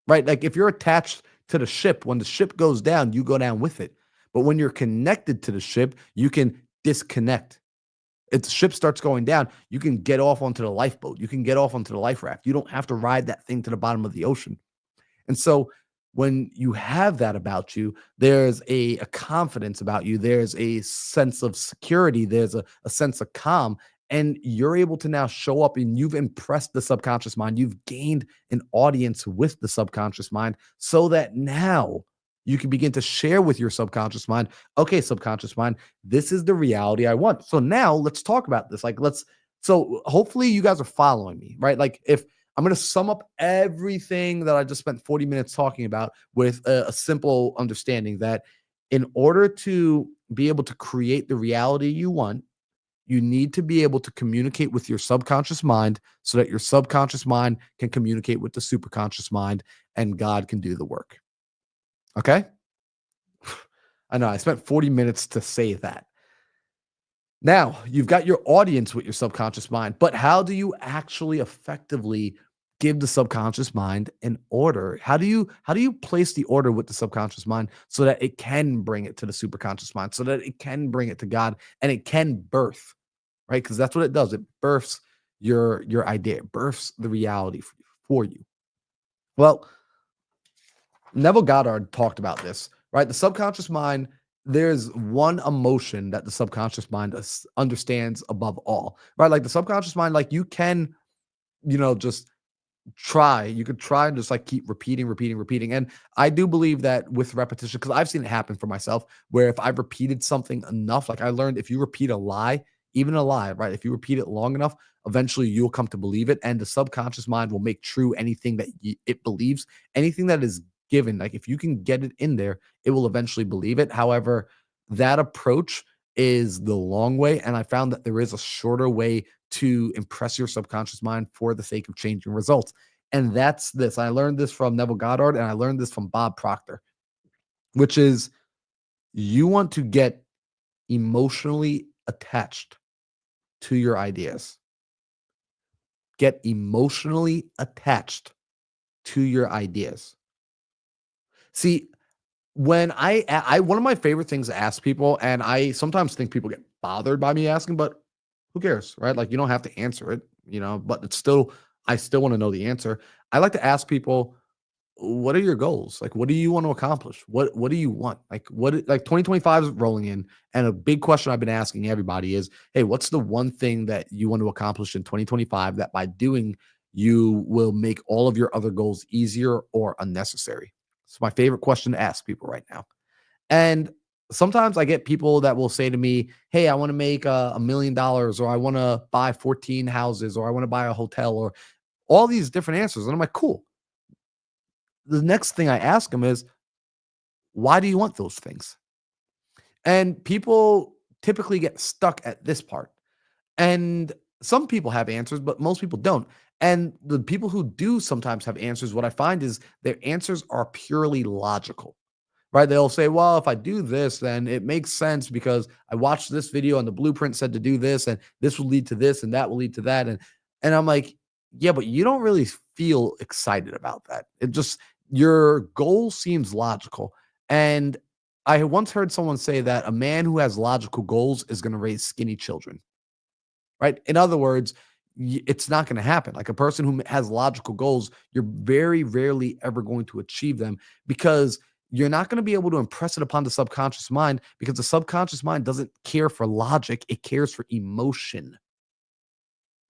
Right? Like if you're attached to the ship, when the ship goes down, you go down with it. But when you're connected to the ship, you can disconnect. If the ship starts going down, you can get off onto the lifeboat. You can get off onto the life raft. You don't have to ride that thing to the bottom of the ocean. And so when you have that about you, there's a confidence about you. There's a sense of security. There's a sense of calm. And you're able to now show up and you've impressed the subconscious mind. You've gained an audience with the subconscious mind so that now you can begin to share with your subconscious mind, okay, subconscious mind, this is the reality I want. So now let's talk about this. So hopefully you guys are following me, right? Like if I'm going to sum up everything that I just spent 40 minutes talking about with a simple understanding that in order to be able to create the reality you want, you need to be able to communicate with your subconscious mind so that your subconscious mind can communicate with the superconscious mind and God can do the work. Okay? I know I spent 40 minutes to say that. Now, you've got your audience with your subconscious mind, but how do you actually effectively give the subconscious mind an order? How do you place the order with the subconscious mind so that it can bring it to the superconscious mind, so that it can bring it to God and it can birth, right? Because that's what it does. It births your idea, it births the reality for you. Well, Neville Goddard talked about this, right? The subconscious mind, there's one emotion that the subconscious mind understands above all, right? Like the subconscious mind, like you can, just you could try and just like keep repeating, repeating, repeating. And I do believe that with repetition, because I've seen it happen for myself, where if I've repeated something enough, like I learned if you repeat a lie, even a lie, right? If you repeat it long enough, eventually you'll come to believe it. And the subconscious mind will make true anything that it believes, anything that is given. Like if you can get it in there, it will eventually believe it. However, that approach is the long way. And I found that there is a shorter way to impress your subconscious mind for the sake of changing results. And that's this. I learned this from Neville Goddard and I learned this from Bob Proctor, which is you want to get emotionally attached to your ideas. Get emotionally attached to your ideas. See, when I one of my favorite things to ask people, and I sometimes think people get bothered by me asking, but who cares, right? Like you don't have to answer it, but it's still I still want to know the answer. I like to ask people, what are your goals? Like what do you want to accomplish? What do you want? Like 2025 is rolling in, and a big question I've been asking everybody is, hey, what's the one thing that you want to accomplish in 2025 that by doing you will make all of your other goals easier or unnecessary? It's my favorite question to ask people right now. And sometimes I get people that will say to me, hey, I want to make $1 million, or I want to buy 14 houses, or I want to buy a hotel, or all these different answers. And I'm like, cool. The next thing I ask them is, why do you want those things? And people typically get stuck at this part. And some people have answers, but most people don't. And the people who do sometimes have answers, what I find is their answers are purely logical, right? They'll say, well, if I do this, then it makes sense because I watched this video and the blueprint said to do this, and this will lead to this, and that will lead to that. And I'm like, yeah, but you don't really feel excited about that. It just your goal seems logical. And I once heard someone say that a man who has logical goals is going to raise skinny children, right? In other words, it's not going to happen. Like a person who has logical goals, you're very rarely ever going to achieve them because you're not going to be able to impress it upon the subconscious mind because the subconscious mind doesn't care for logic. It cares for emotion,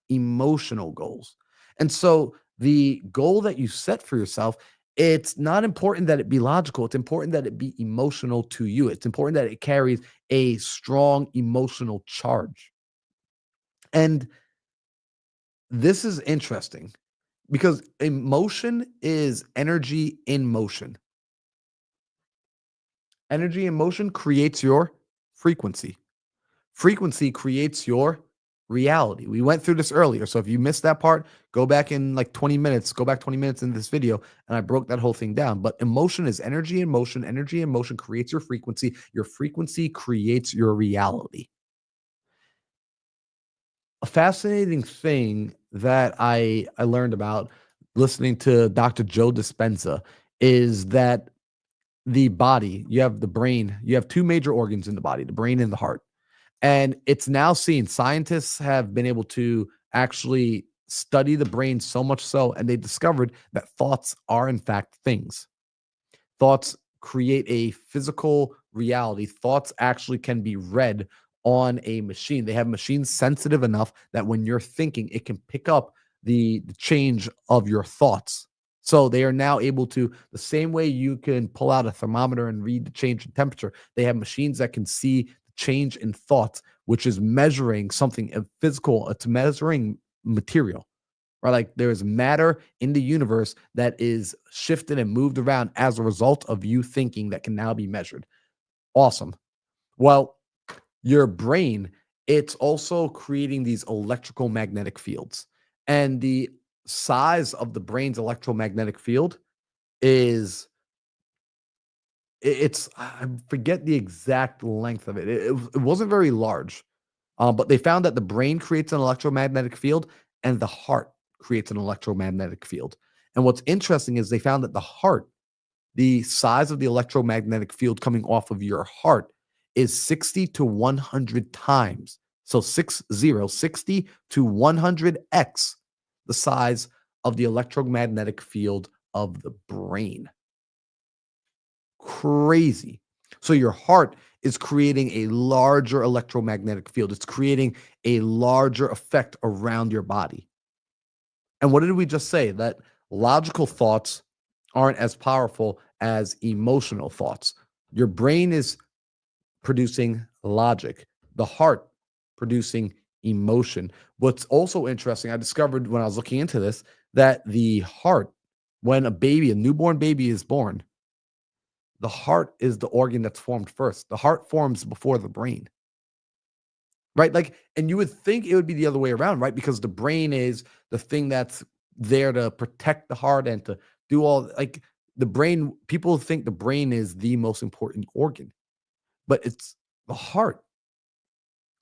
emotional goals. And so the goal that you set for yourself, it's not important that it be logical. It's important that it be emotional to you. It's important that it carries a strong emotional charge. And this is interesting because emotion is energy in motion. Energy in motion creates your frequency. Frequency creates your reality. We went through this earlier. So if you missed that part, go back in like 20 minutes, go back 20 minutes in this video, and I broke that whole thing down. But emotion is energy in motion. Energy in motion creates your frequency. Your frequency creates your reality. A fascinating thing that I learned about listening to Dr. Joe Dispenza is that the body, you have the brain, you have two major organs in the body, the brain and the heart. And it's now seen, scientists have been able to actually study the brain so much so, and they discovered that thoughts are in fact things. Thoughts create a physical reality. Thoughts actually can be read on a machine. They have machines sensitive enough that when you're thinking, it can pick up the change of your thoughts. So they are now able to, the same way you can pull out a thermometer and read the change in temperature, they have machines that can see the change in thoughts, which is measuring something physical, it's measuring material, right? Like there's matter in the universe that is shifted and moved around as a result of you thinking that can now be measured. Awesome. Well, your brain, it's also creating these electrical magnetic fields. And the size of the brain's electromagnetic field is it's I forget the exact length of it. It wasn't very large, but they found that the brain creates an electromagnetic field and the heart creates an electromagnetic field. And what's interesting is they found that the heart, the size of the electromagnetic field coming off of your heart is 60 to 100 times. So 60 to 100x the size of the electromagnetic field of the brain. Crazy. So your heart is creating a larger electromagnetic field. It's creating a larger effect around your body. And what did we just say? That logical thoughts aren't as powerful as emotional thoughts. Your brain is producing logic, the heart producing emotion. What's also interesting, I discovered when I was looking into this, that the heart, when a newborn baby is born, the heart is the organ that's formed first. The heart forms before the brain, right? Like, and you would think it would be the other way around, right? Because the brain is the thing that's there to protect the heart and to do all like the brain. People think the brain is the most important organ, but it's the heart.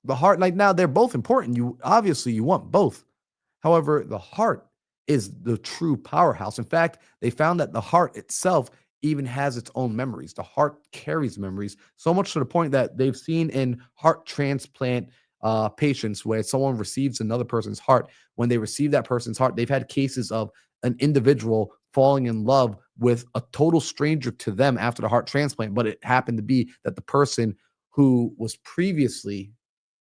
The heart, like now, they're both important. You obviously you want both. However, the heart is the true powerhouse. In fact, they found that the heart itself even has its own memories. The heart carries memories so much to the point that they've seen in heart transplant patients where someone receives another person's heart. When they receive that person's heart, they've had cases of an individual falling in love with a total stranger to them after the heart transplant, but it happened to be that the person who was previously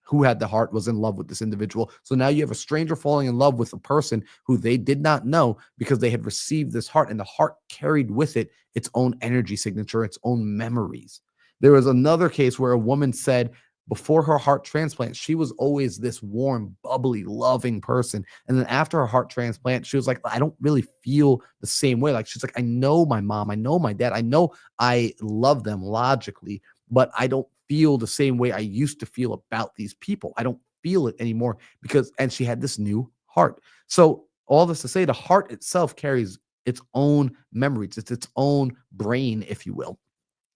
who had the heart was in love with this individual. So now you have a stranger falling in love with a person who they did not know because they had received this heart, and the heart carried with it its own energy signature, its own memories. There was another case where a woman said before her heart transplant, she was always this warm, bubbly, loving person. And then after her heart transplant, she was like, I don't really feel the same way. Like, she's like, I know my mom, I know my dad, I know I love them logically, but I don't feel the same way I used to feel about these people. I don't feel it anymore because, and she had this new heart. So, all this to say, the heart itself carries its own memories, it's its own brain, if you will.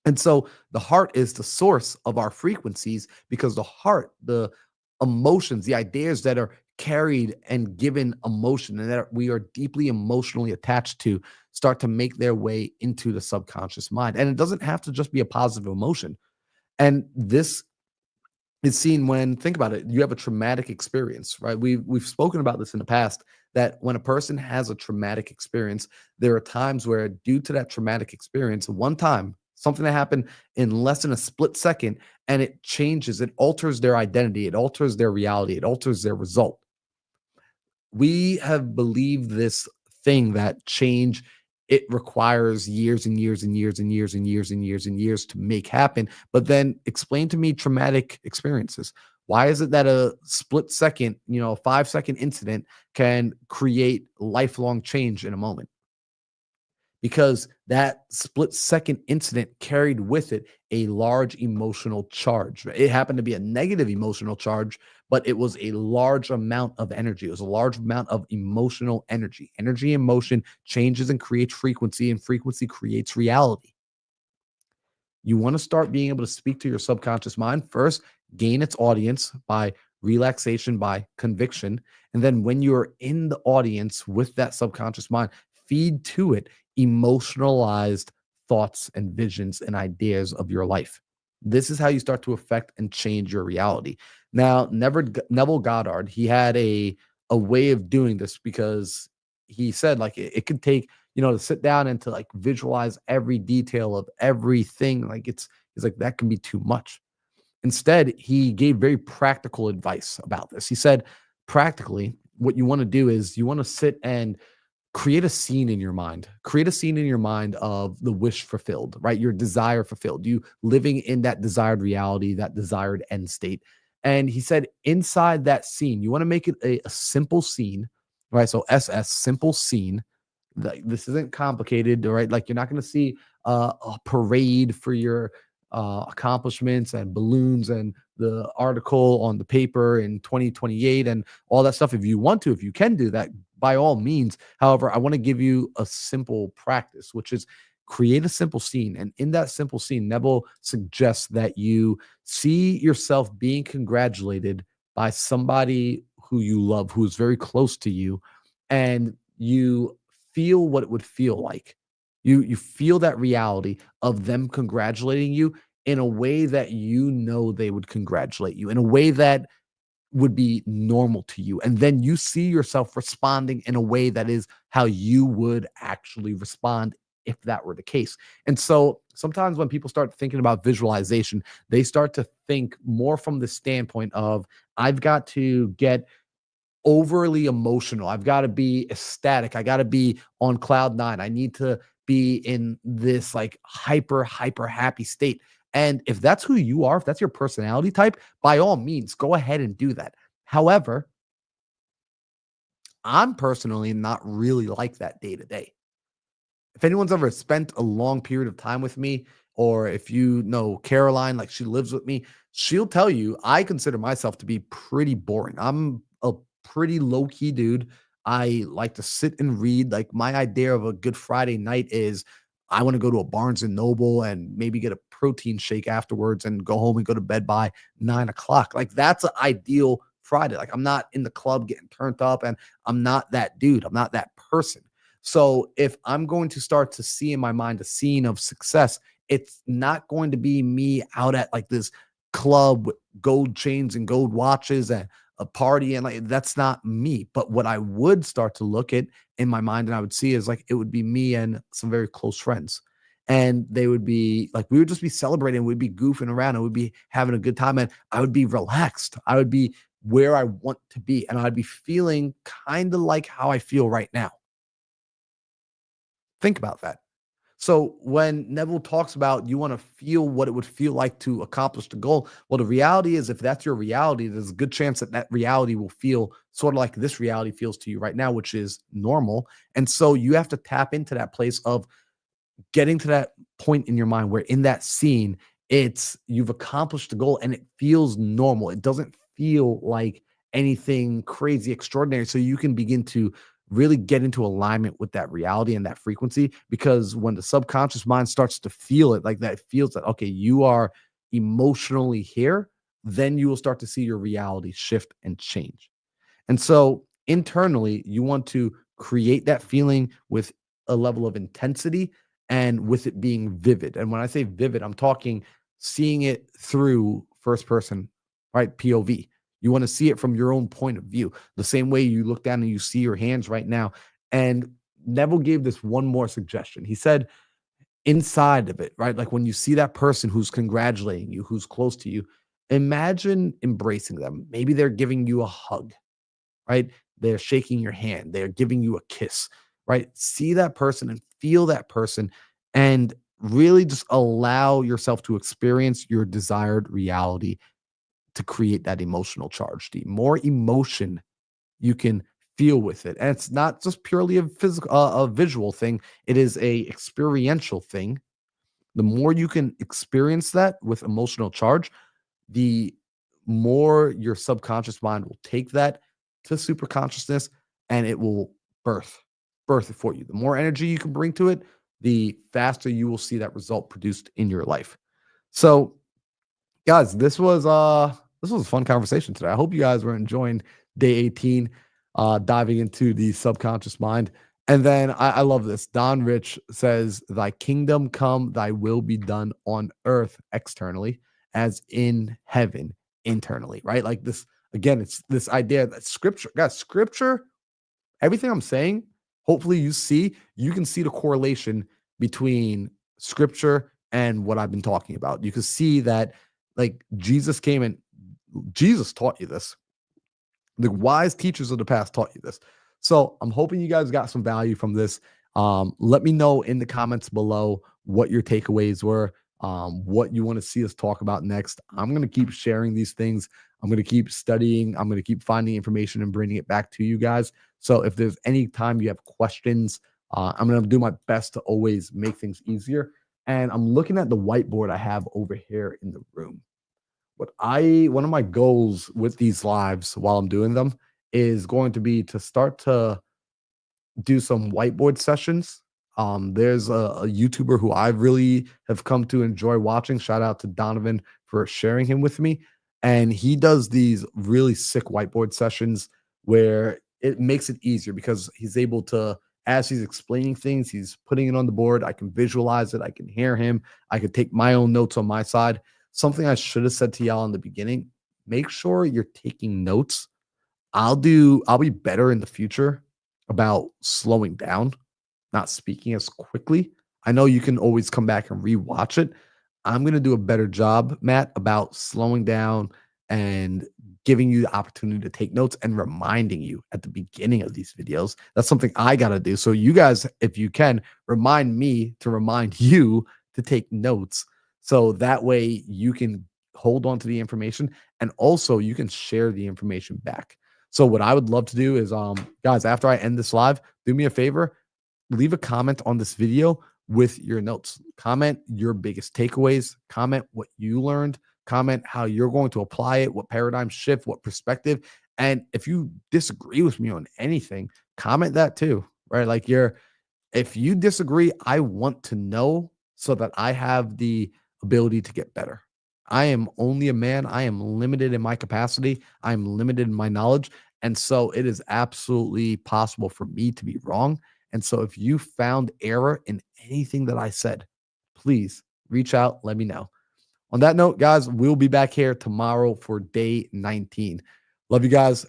And so, the heart is the source of our frequencies because the heart, the emotions, the ideas that are carried and given emotion and that we are deeply emotionally attached to start to make their way into the subconscious mind. And it doesn't have to just be a positive emotion. And this is seen when, think about it, you have a traumatic experience, right? We've spoken about this in the past that when a person has a traumatic experience, there are times where due to that traumatic experience, one time, something that happened in less than a split second, and it changes, it alters their identity, it alters their reality, it alters their result. We have believed this thing that change, it requires years and years and years and years and years and years and years to make happen. But then explain to me traumatic experiences. Why is it that a split second, a 5-second incident can create lifelong change in a moment? Because that split second incident carried with it a large emotional charge. It happened to be a negative emotional charge, but it was a large amount of energy. It was a large amount of emotional energy. Energy and motion changes and creates frequency, and frequency creates reality. You want to start being able to speak to your subconscious mind first, gain its audience by relaxation, by conviction. And then when you're in the audience with that subconscious mind, feed to it emotionalized thoughts and visions and ideas of your life. This is how you start to affect and change your reality. Now, Neville Goddard, he had a way of doing this because he said like it could take to sit down and to like visualize every detail of everything. Like he's like, that can be too much. Instead, he gave very practical advice about this. He said, practically, what you want to do is you want to sit and create a scene in your mind. Create a scene in your mind of the wish fulfilled, right? Your desire fulfilled, you living in that desired reality, that desired end state. And he said, inside that scene, you want to make it a simple scene right? So SS, simple scene. This isn't complicated, right? Like you're not going to see a parade for your accomplishments and balloons and the article on the paper in 2028 and all that stuff. If you want to, if you can do that, by all means. However, I want to give you a simple practice, which is create a simple scene. And in that simple scene, Neville suggests that you see yourself being congratulated by somebody who you love, who's very close to you, and you feel what it would feel like. You feel that reality of them congratulating you in a way that you know they would congratulate you, in a way that would be normal to you. And then you see yourself responding in a way that is how you would actually respond if that were the case. And so sometimes when people start thinking about visualization, they start to think more from the standpoint of, I've got to get overly emotional. I've got to be ecstatic. I got to be on cloud nine. I need to be in this like hyper happy state. And if that's who you are, if that's your personality type, by all means, go ahead and do that. However, I'm personally not really like that day to day. If anyone's ever spent a long period of time with me, or if you know Caroline, like she lives with me, she'll tell you I consider myself to be pretty boring. I'm a pretty low key dude. I like to sit and read. Like my idea of a good Friday night is I want to go to a Barnes and Noble and maybe get a protein shake afterwards and go home and go to bed by 9 o'clock. Like that's an ideal Friday. Like I'm not in the club getting turned up and I'm not that dude. I'm not that person. So if I'm going to start to see in my mind a scene of success, it's not going to be me out at like this club with gold chains and gold watches and a party. And like that's not me. But what I would start to look at in my mind and I would see is like it would be me and some very close friends. And they would be like, we would just be celebrating, we'd be goofing around, and we'd be having a good time. And I would be relaxed. I would be where I want to be. And I'd be feeling kind of like how I feel right now. Think about that. So when Neville talks about you want to feel what it would feel like to accomplish the goal, well, the reality is if that's your reality, there's a good chance that that reality will feel sort of like this reality feels to you right now, which is normal. And so you have to tap into that place of getting to that point in your mind where in that scene, it's you've accomplished the goal and it feels normal. It doesn't feel like anything crazy extraordinary. So you can begin to really get into alignment with that reality and that frequency. Because when the subconscious mind starts to feel it like that, it feels that, okay, you are emotionally here, then you will start to see your reality shift and change. And so internally, you want to create that feeling with a level of intensity and with it being vivid. And when I say vivid, I'm talking seeing it through first person, right? POV. You want to see it from your own point of view, the same way you look down and you see your hands right now. And Neville gave this one more suggestion. He said, inside of it, right? Like when you see that person who's congratulating you, who's close to you, imagine embracing them. Maybe they're giving you a hug, right? They're shaking your hand, they're giving you a kiss, right? See that person and feel that person and really just allow yourself to experience your desired reality to create that emotional charge. The more emotion you can feel with it, and it's not just purely a physical, a visual thing. It is a experiential thing. The more you can experience that with emotional charge, the more your subconscious mind will take that to super consciousness and it will birth it for you. The more energy you can bring to it, the faster you will see that result produced in your life. So, guys, this was a fun conversation today. I hope you guys were enjoying day 18, diving into the subconscious mind. And then I love this. Don Rich says, Thy kingdom come, thy will be done on earth externally, as in heaven internally, right? Like this, again, it's this idea that scripture, guys, scripture, everything I'm saying, hopefully you can see the correlation between scripture and what I've been talking about. You can see that like Jesus came and Jesus taught you this. The wise teachers of the past taught you this. So I'm hoping you guys got some value from this. Let me know in the comments below what your takeaways were, what you want to see us talk about next. I'm going to keep sharing these things. I'm going to keep studying. I'm going to keep finding information and bringing it back to you guys. So if there's any time you have questions, I'm going to do my best to always make things easier. And I'm looking at the whiteboard I have over here in the room. One of my goals with these lives while I'm doing them is going to be to start to do some whiteboard sessions. There's a YouTuber who I really have come to enjoy watching. Shout out to Donovan for sharing him with me. And he does these really sick whiteboard sessions where it makes it easier because he's able to, as he's explaining things, he's putting it on the board. I can visualize it. I can hear him. I could take my own notes on my side. Something I should have said to y'all in the beginning, make sure you're taking notes. I'll be better in the future about slowing down, not speaking as quickly. I know you can always come back and rewatch it. I'm going to do a better job, Matt, about slowing down and giving you the opportunity to take notes and reminding you at the beginning of these videos. That's something I got to do. So you guys, if you can, remind me to remind you to take notes. So that way you can hold on to the information and also you can share the information back. So what I would love to do is guys, after I end this live, do me a favor, leave a comment on this video with your notes. Comment your biggest takeaways, comment what you learned, comment how you're going to apply it, what paradigm shift, what perspective. And if you disagree with me on anything, comment that too, right? Like if you disagree, I want to know so that I have the ability to get better. I am only a man. I am limited in my capacity. I'm limited in my knowledge. And so it is absolutely possible for me to be wrong. And so if you found error in anything that I said, please reach out, let me know. On that note, guys, we'll be back here tomorrow for day 19. Love you guys.